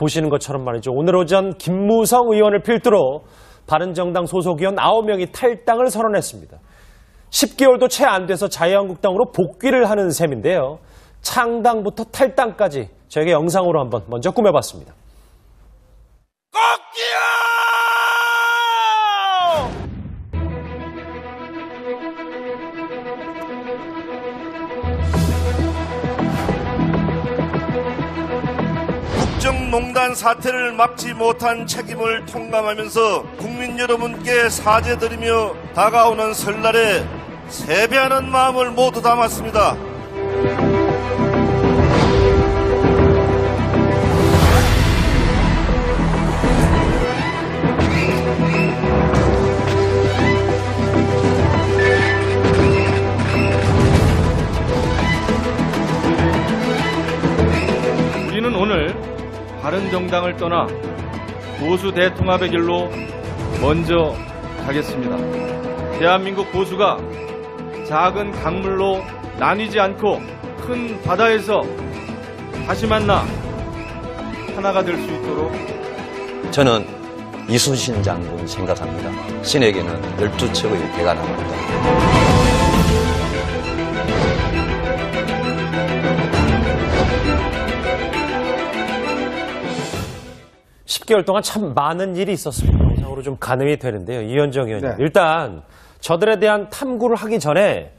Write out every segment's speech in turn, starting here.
보시는 것처럼 말이죠. 오늘 오전 김무성 의원을 필두로 바른정당 소속 의원 9명이 탈당을 선언했습니다. 10개월도 채 안 돼서 자유한국당으로 복귀를 하는 셈인데요. 창당부터 탈당까지 저에게 영상으로 한번 먼저 꾸며봤습니다. 꺾기요! 국정농단 사태를 막지 못한 책임을 통감하면서 국민 여러분께 사죄드리며 다가오는 설날에 세배하는 마음을 모두 담았습니다. 우리는 오늘 바른정당을 떠나 보수 대통합의 길로 먼저 가겠습니다. 대한민국 보수가 작은 강물로 나뉘지 않고 큰 바다에서 다시 만나 하나가 될 수 있도록 저는 이순신 장군 생각합니다. 신에게는 12척의 배가 나옵니다. 10개월 동안 참 많은 일이 있었습니다. 영상으로 좀 가늠이 되는데요. 이현정 의원님. 네. 일단 저들에 대한 탐구를 하기 전에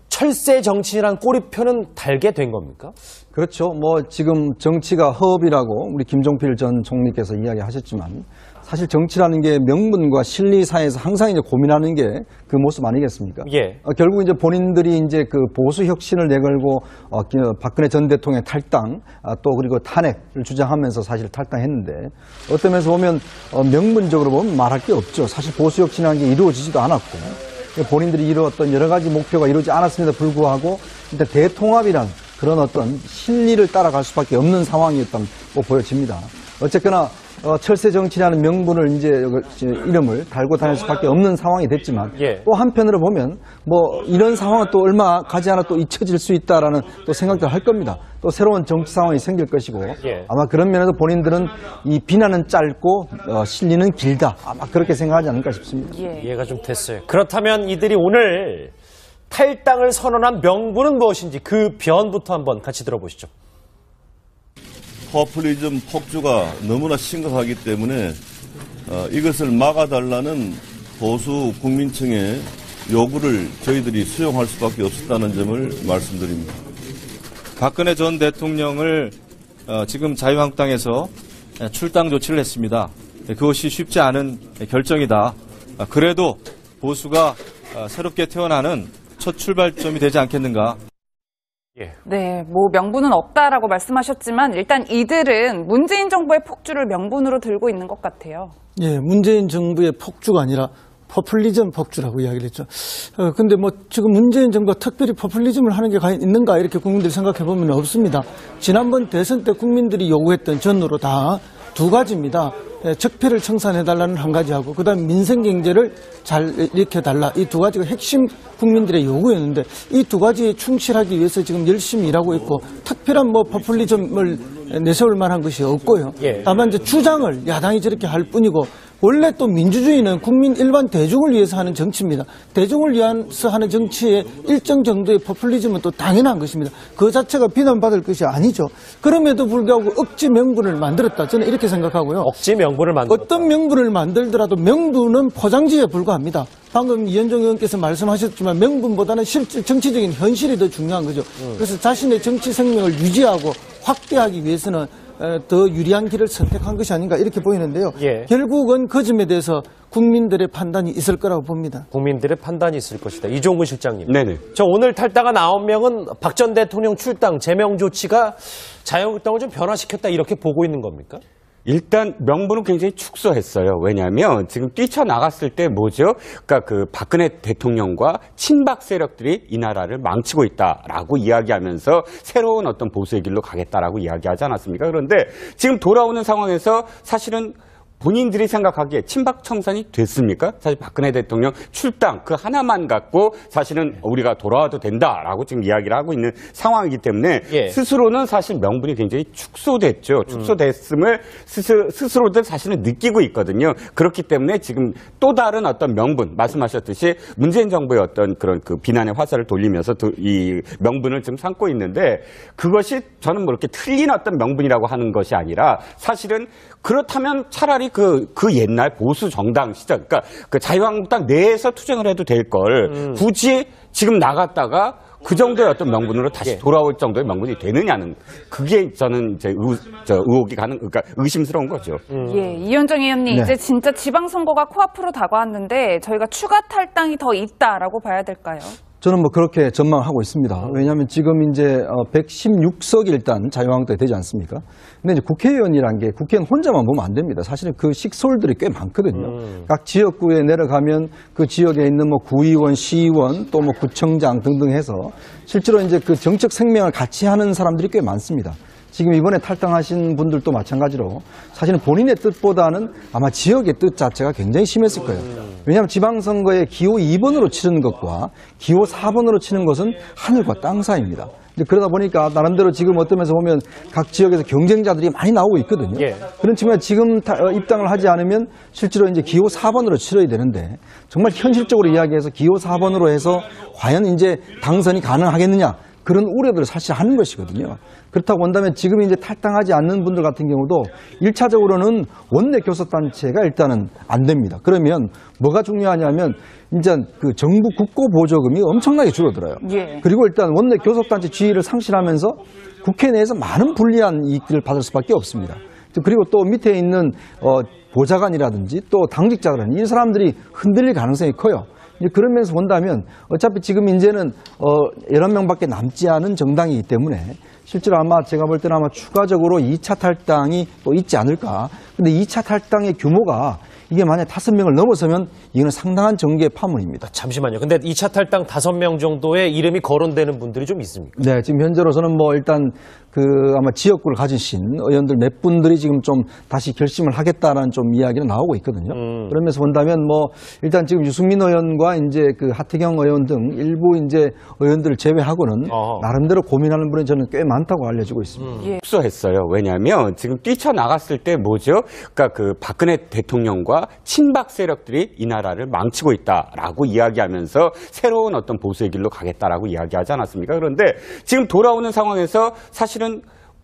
철새 정치인이라는 꼬리표는 달게 된 겁니까? 그렇죠. 지금 정치가 허업이라고 우리 김종필 전 총리께서 이야기하셨지만 사실 정치라는 게 명분과 실리 사이에서 항상 이제 고민하는 게 그 모습 아니겠습니까? 예. 결국 이제 본인들이 이제 그 보수 혁신을 내걸고 박근혜 전 대통령의 탈당 또 그리고 탄핵을 주장하면서 사실 탈당했는데 어떤 면에서 보면 명분적으로 보면 말할 게 없죠. 사실 보수 혁신이라는 게 이루어지지도 않았고 본인들이 이루었던 여러 가지 목표가 이루어지지 않았음에도 불구하고 일단 대통합이란 그런 어떤 실리를 따라갈 수밖에 없는 상황이었던 거 보여집니다. 어쨌거나 철새 정치라는 명분을 이제 이름을 달고 다닐 수밖에 없는 상황이 됐지만 예. 또 한편으로 보면 이런 상황은 또 얼마 가지 않아 또 잊혀질 수 있다라는 또 생각들을 할 겁니다. 또 새로운 정치 상황이 생길 것이고 예. 아마 그런 면에서 본인들은 이 비난은 짧고 실리는 길다 아마 그렇게 생각하지 않을까 싶습니다. 예. 이해가 좀 됐어요. 그렇다면 이들이 오늘 탈당을 선언한 명분은 무엇인지 그 변부터 한번 같이 들어보시죠. 포퓰리즘 폭주가 너무나 심각하기 때문에 이것을 막아달라는 보수 국민층의 요구를 저희들이 수용할 수밖에 없었다는 점을 말씀드립니다. 박근혜 전 대통령을 지금 자유한국당에서 출당 조치를 했습니다. 그것이 쉽지 않은 결정이다. 그래도 보수가 새롭게 태어나는 첫 출발점이 되지 않겠는가. 예. 네, 명분은 없다라고 말씀하셨지만 일단 이들은 문재인 정부의 폭주를 명분으로 들고 있는 것 같아요. 예, 문재인 정부의 폭주가 아니라 포퓰리즘 폭주라고 이야기를 했죠. 근데 지금 문재인 정부가 특별히 포퓰리즘을 하는 게 과연 있는가 이렇게 국민들이 생각해 보면 없습니다. 지난번 대선 때 국민들이 요구했던 전으로 다 두 가지입니다. 적폐를 청산해달라는 한 가지하고 그다음 민생 경제를 잘 일으켜달라. 이 두 가지가 핵심 국민들의 요구였는데 이 두 가지에 충실하기 위해서 지금 열심히 일하고 있고 특별한 포퓰리즘을 내세울 만한 것이 없고요. 예. 다만 이제 주장을 야당이 저렇게 할 뿐이고 원래 또 민주주의는 국민 일반 대중을 위해서 하는 정치입니다. 대중을 위해서 하는 정치에 일정 정도의 포퓰리즘은 또 당연한 것입니다. 그 자체가 비난받을 것이 아니죠. 그럼에도 불구하고 억지 명분을 만들었다. 저는 이렇게 생각하고요. 억지 명분을 만들었다. 어떤 명분을 만들더라도 명분은 포장지에 불과합니다. 방금 이현정 의원께서 말씀하셨지만 명분보다는 실질 정치적인 현실이 더 중요한 거죠. 그래서 자신의 정치 생명을 유지하고 확대하기 위해서는 더 유리한 길을 선택한 것이 아닌가 이렇게 보이는데요. 예. 결국은 그 점에 대해서 국민들의 판단이 있을 거라고 봅니다. 국민들의 판단이 있을 것이다. 이종근 실장님. 네네. 저 오늘 탈당한 9명은 박 전 대통령 출당 제명 조치가 자유한국당을 좀 변화시켰다 이렇게 보고 있는 겁니까? 일단 명분은 굉장히 축소했어요. 왜냐하면 지금 뛰쳐나갔을 때 뭐죠? 그러니까 그 박근혜 대통령과 친박 세력들이 이 나라를 망치고 있다라고 이야기하면서 새로운 어떤 보수의 길로 가겠다라고 이야기하지 않았습니까? 그런데 지금 돌아오는 상황에서 사실은 본인들이 생각하기에 친박 청산이 됐습니까? 사실 박근혜 대통령 출당 그 하나만 갖고 사실은 우리가 돌아와도 된다라고 지금 이야기를 하고 있는 상황이기 때문에 예. 스스로는 사실 명분이 굉장히 축소됐죠. 축소됐음을 스스로들 사실은 느끼고 있거든요. 그렇기 때문에 지금 또 다른 어떤 명분, 말씀하셨듯이 문재인 정부의 어떤 그런 그 비난의 화살을 돌리면서 이 명분을 지금 삼고 있는데, 그것이 저는 뭐 이렇게 틀린 어떤 명분이라고 하는 것이 아니라 사실은 그렇다면 차라리 그 옛날 보수 정당 시절, 그러니까 그 자유한국당 내에서 투쟁을 해도 될 걸 굳이 지금 나갔다가 그 정도의 어떤 명분으로 다시 돌아올 정도의 명분이 되느냐는, 그게 저는 이제 의혹이 그러니까 의심스러운 거죠. 예, 이현정 의원님, 네. 이제 진짜 지방선거가 코앞으로 다가왔는데 저희가 추가 탈당이 더 있다라고 봐야 될까요? 저는 뭐 그렇게 전망하고 있습니다. 왜냐하면 지금 이제 116석이 일단 자유한국당이 되지 않습니까? 근데 이제 국회의원이란 게 국회의원 혼자만 보면 안 됩니다. 사실은 그 식솔들이 꽤 많거든요. 각 지역구에 내려가면 그 지역에 있는 뭐 구의원, 시의원, 또 뭐 구청장 등등 해서 실제로 이제 그 정책 생명을 같이 하는 사람들이 꽤 많습니다. 지금 이번에 탈당하신 분들도 마찬가지로 사실은 본인의 뜻보다는 아마 지역의 뜻 자체가 굉장히 심했을 거예요. 왜냐하면 지방선거에 기호 2번으로 치르는 것과 기호 4번으로 치는 것은 하늘과 땅 사이입니다. 그러다 보니까 나름대로 지금 어떤 면에서 보면 각 지역에서 경쟁자들이 많이 나오고 있거든요. 예. 그런 측면에 지금 입당을 하지 않으면 실제로 이제 기호 4번으로 치러야 되는데, 정말 현실적으로 이야기해서 기호 4번으로 해서 과연 이제 당선이 가능하겠느냐, 그런 우려들을 사실 하는 것이거든요. 그렇다고 본다면 지금 이제 탈당하지 않는 분들 같은 경우도 1차적으로는 원내 교섭단체가 일단은 안 됩니다. 그러면 뭐가 중요하냐면 이제 그 정부 국고 보조금이 엄청나게 줄어들어요. 예. 그리고 일단 원내 교섭단체 지위를 상실하면서 국회 내에서 많은 불리한 이익들을 받을 수밖에 없습니다. 그리고 또 밑에 있는 보좌관이라든지 또 당직자라든지 이 사람들이 흔들릴 가능성이 커요. 이제 그런 면에서 본다면 어차피 지금 이제는 11명밖에 남지 않은 정당이기 때문에 실제로 아마 제가 볼 때는 아마 추가적으로 2차 탈당이 또 있지 않을까. 근데 2차 탈당의 규모가 이게 만약 5명을 넘어서면 이거는 상당한 정계의 파문입니다. 잠시만요. 근데 2차 탈당 5명 정도의 이름이 거론되는 분들이 좀 있습니까? 네, 지금 현재로서는 뭐 일단 아마 지역구를 가지신 의원들 몇 분들이 지금 좀 다시 결심을 하겠다라는 좀 이야기가 나오고 있거든요. 그러면서 본다면 뭐 일단 지금 유승민 의원과 이제 그 하태경 의원 등 일부 이제 의원들을 제외하고는 나름대로 고민하는 분이 저는 꽤 많다고 알려지고 있습니다. 예. 축소했어요. 왜냐하면 지금 뛰쳐나갔을 때 뭐죠? 그러니까 그 박근혜 대통령과 친박 세력들이 이 나라를 망치고 있다라고 이야기하면서 새로운 어떤 보수의 길로 가겠다라고 이야기하지 않았습니까? 그런데 지금 돌아오는 상황에서 사실은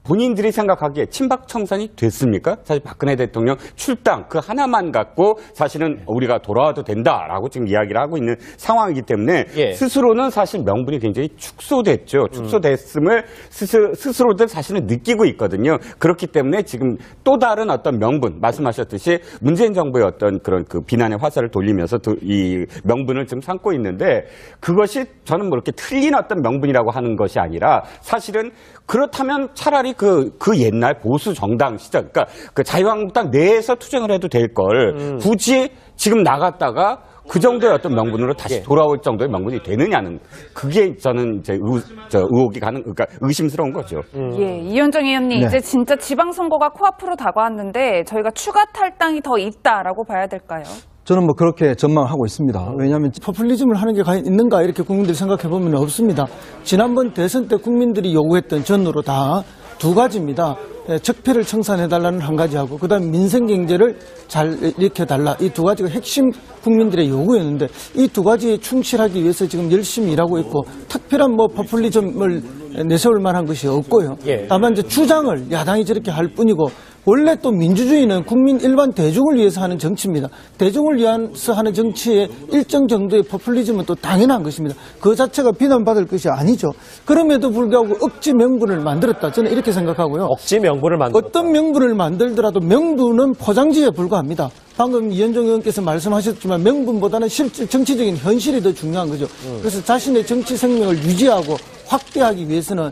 본인들이 생각하기에 친박 청산이 됐습니까? 사실 박근혜 대통령 출당 그 하나만 갖고 사실은 우리가 돌아와도 된다라고 지금 이야기를 하고 있는 상황이기 때문에 예. 스스로는 사실 명분이 굉장히 축소됐죠. 축소됐음을 스스로들 사실은 느끼고 있거든요. 그렇기 때문에 지금 또 다른 어떤 명분, 말씀하셨듯이 문재인 정부의 어떤 그런 그 비난의 화살을 돌리면서 이 명분을 지금 삼고 있는데, 그것이 저는 뭐 이렇게 틀린 어떤 명분이라고 하는 것이 아니라 사실은 그렇다면 차라리 그 옛날 보수 정당 시절, 그러니까 그 자유한국당 내에서 투쟁을 해도 될 걸 굳이 지금 나갔다가 그 정도의 어떤 명분으로 다시 돌아올 정도의 명분이 되느냐는, 그게 저는 이제 의혹이 그러니까 의심스러운 거죠. 예, 이현정 의원님, 네. 이제 진짜 지방선거가 코앞으로 다가왔는데 저희가 추가 탈당이 더 있다라고 봐야 될까요? 저는 뭐 그렇게 전망하고 있습니다. 왜냐하면 포퓰리즘을 하는 게 과연 있는가 이렇게 국민들이 생각해 보면 없습니다. 지난번 대선 때 국민들이 요구했던 전으로 다 두 가지입니다. 적폐를 청산해달라는 한 가지하고 그다음 민생 경제를 잘 일으켜달라, 이 두 가지가 핵심 국민들의 요구였는데 이 두 가지에 충실하기 위해서 지금 열심히 일하고 있고 특별한 뭐 포퓰리즘을 내세울 만한 것이 없고요. 예. 다만 이제 주장을 야당이 저렇게 할 뿐이고, 원래 또 민주주의는 국민 일반 대중을 위해서 하는 정치입니다. 대중을 위해서 하는 정치에 일정 정도의 포퓰리즘은 또 당연한 것입니다. 그 자체가 비난받을 것이 아니죠. 그럼에도 불구하고 억지 명분을 만들었다, 저는 이렇게 생각하고요. 억지 명분을 만들었다. 어떤 명분을 만들더라도 명분은 포장지에 불과합니다. 방금 이현정 의원께서 말씀하셨지만 명분보다는 실질 정치적인 현실이 더 중요한 거죠. 그래서 자신의 정치 생명을 유지하고 확대하기 위해서는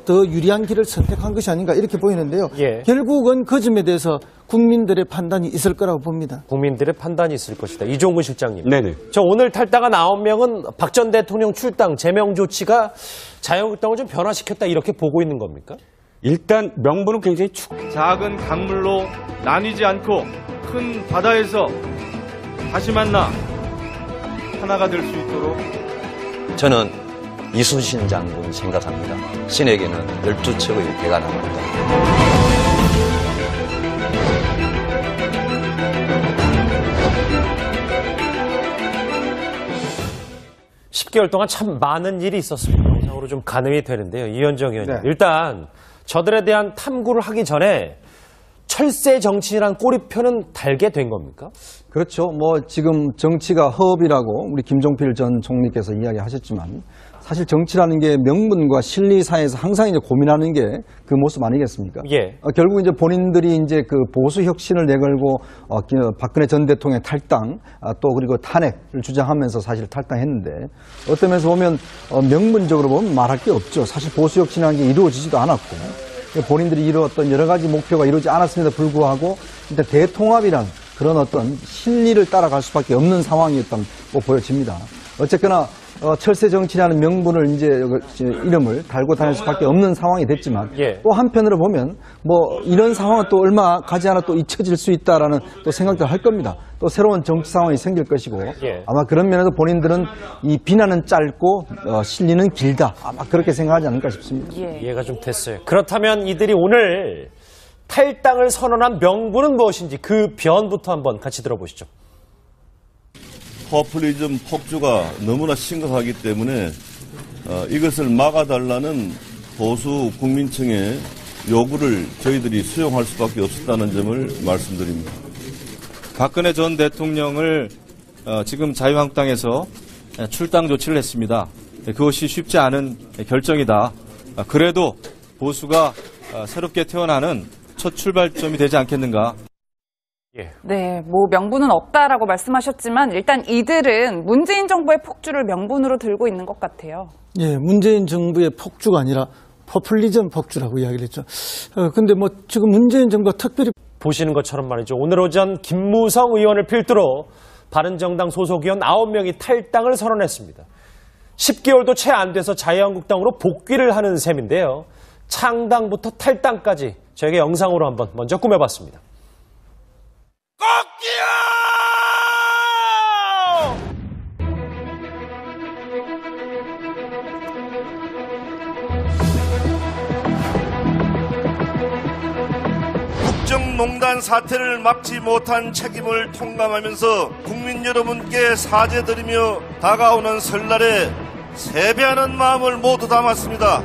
더 유리한 길을 선택한 것이 아닌가 이렇게 보이는데요. 예. 결국은 그 점에 대해서 국민들의 판단이 있을 거라고 봅니다. 국민들의 판단이 있을 것이다. 이종근 실장님. 네네. 저 오늘 탈당한 9명은 박 전 대통령 출당 제명 조치가 자유한국당을 좀 변화시켰다, 이렇게 보고 있는 겁니까? 일단 명분은 굉장히 작은 강물로 나뉘지 않고 큰 바다에서 다시 만나 하나가 될 수 있도록 저는 이순신 장군 생각합니다. 신에게는 12척의 배가 나옵니다. 10개월 동안 참 많은 일이 있었습니다. 영상으로 좀 가늠이 되는데요. 이현정 의원님. 네. 일단 저들에 대한 탐구를 하기 전에 철새 정치인이란 꼬리표는 달게 된 겁니까? 그렇죠. 뭐 지금 정치가 허업이라고 우리 김종필 전 총리께서 이야기하셨지만 사실 정치라는 게 명분과 실리 사이에서 항상 이제 고민하는 게 그 모습 아니겠습니까? 예. 결국 이제 본인들이 이제 그 보수 혁신을 내걸고 박근혜 전 대통령의 탈당 또 그리고 탄핵을 주장하면서 사실 탈당했는데 어떤 면에서 보면 명분적으로 보면 말할 게 없죠. 사실 보수 혁신이라는 게 이루어지지도 않았고 본인들이 이루었던 여러 가지 목표가 이루어지지 않았음에도 불구하고 일단 대통합이란 그런 어떤 실리를 따라갈 수밖에 없는 상황이었던 거 보여집니다. 어쨌거나 철새 정치라는 명분을 이제 이름을 달고 다닐 수밖에 없는 상황이 됐지만 예. 또 한편으로 보면 뭐 이런 상황은 또 얼마 가지 않아 또 잊혀질 수 있다라는 또 생각들 할 겁니다. 또 새로운 정치 상황이 생길 것이고 예. 아마 그런 면에서 본인들은 이 비난은 짧고 실리는 길다 아마 그렇게 생각하지 않을까 싶습니다. 예. 이해가 좀 됐어요. 그렇다면 이들이 오늘 탈당을 선언한 명분은 무엇인지 그 변부터 한번 같이 들어보시죠. 포퓰리즘 폭주가 너무나 심각하기 때문에 이것을 막아달라는 보수 국민층의 요구를 저희들이 수용할 수밖에 없었다는 점을 말씀드립니다. 박근혜 전 대통령을 지금 자유한국당에서 출당 조치를 했습니다. 그것이 쉽지 않은 결정이다. 그래도 보수가 새롭게 태어나는 첫 출발점이 되지 않겠는가. 네, 뭐 명분은 없다라고 말씀하셨지만 일단 이들은 문재인 정부의 폭주를 명분으로 들고 있는 것 같아요. 예, 문재인 정부의 폭주가 아니라 포퓰리즘 폭주라고 이야기를 했죠. 근데 뭐 지금 문재인 정부가 특별히 보시는 것처럼 말이죠. 오늘 오전 김무성 의원을 필두로 바른정당 소속 의원 9명이 탈당을 선언했습니다. 10개월도 채 안 돼서 자유한국당으로 복귀를 하는 셈인데요. 창당부터 탈당까지 저에게 영상으로 한번 먼저 꾸며봤습니다. 국정농단 사태를 막지 못한 책임을 통감하면서 국민 여러분께 사죄드리며 다가오는 설날에 세배하는 마음을 모두 담았습니다.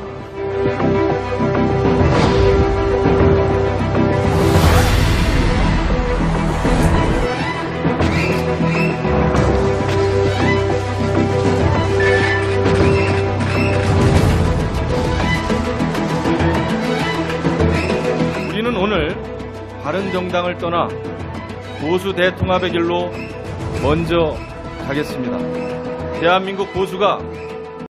우리는 오늘 바른정당을 떠나 보수 대통합의 길로 먼저 가겠습니다. 대한민국 보수가